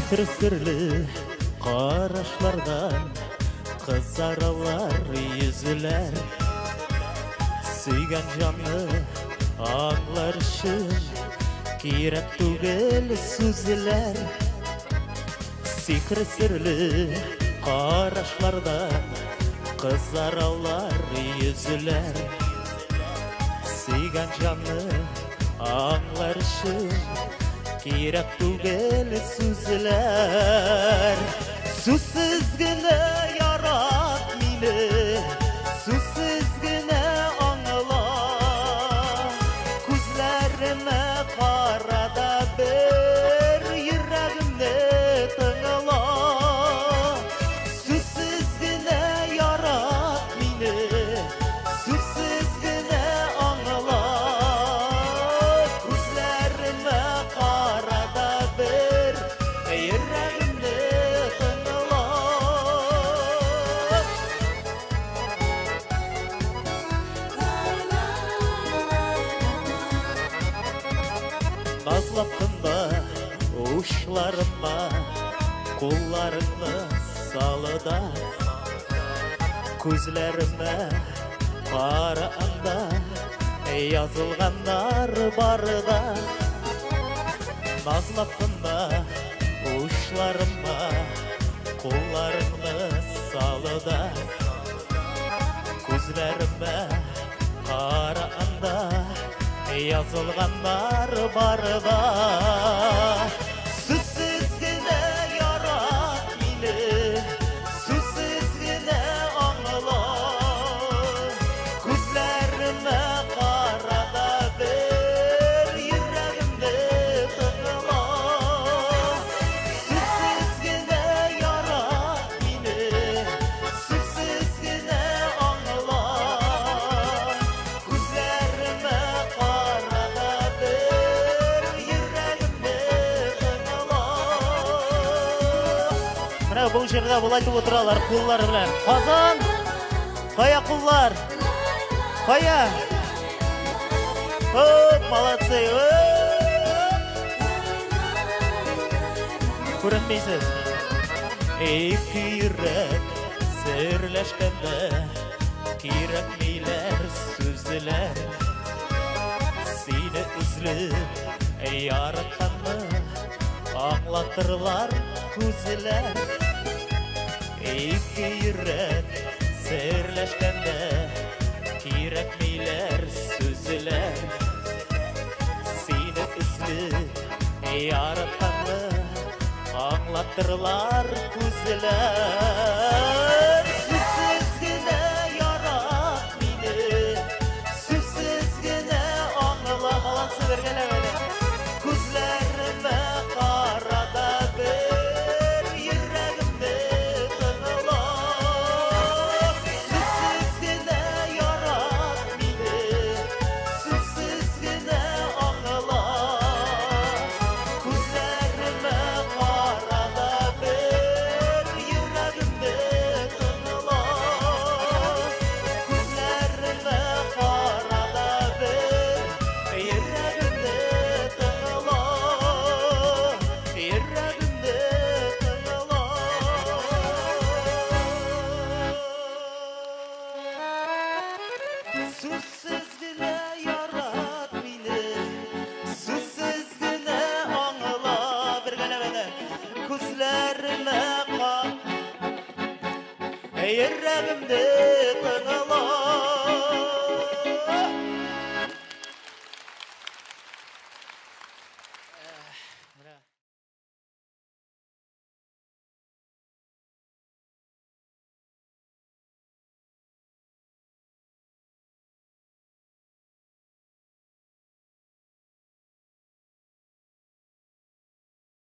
Sihir sirli qarashlardan kızaralar yüzler. Suygan canlı ağlar için kirek tugel sözler. Sihir sirli qarashlardan kızaralar yüzler. Suygan canlı ağlar için kirek tugel sözler. Susuz gene yarat meni, susuz gene anla. Kuzlarime qarada bir yüreğimde tığla. Susuz gene yarat meni, susuz gene anla. Kuzlarime qarada bir yüreğimde tığla. Nazlattında uşlarıma kollarını salıda. Gözlerime qaranda yazılganlar barda. Nazlattında uşlarıma kollarını salıda. Gözlerime qaranda yazılganlar barda. Susuz gene yarat meni, susuz gene anla. Kuzlarime qarada bir yüreğimde tığla. Susuz gene yarat meni, susuz gene anla. Kuzlarime qarada bir yüreğimde tığla. Mana bu yerda bu aytib o'tiralar qo'llar bilan. Qozon, qo'ya qo'llar. Qo'ya. Hop, молодцы. Ko'rinmaysiz. İki yürek sirleşkende kerakliler sözler. Seni üzlüp yaratkanni anlatırlar ko'zlar. İki yürek sirleşkende kerakliler sözler. Seni üzlüp yaratkanni anlatırlar ko'zlar. Susuz gene yarat meni, susuz gene anla. Balansı vergelemeli. Kuzlarime qarada bir yüreğimde tığla. Susuz gene yarat meni, susuz gene anla. Kuzlarime qarada bir yüreğimde tığla. Kuzlarime qarada bir yüreğimde tığla. Yüreğimde tığla. Susuz gene yarat meni, susuz gene anla. Bir gelemede kuzlarime yüreğimde tığla.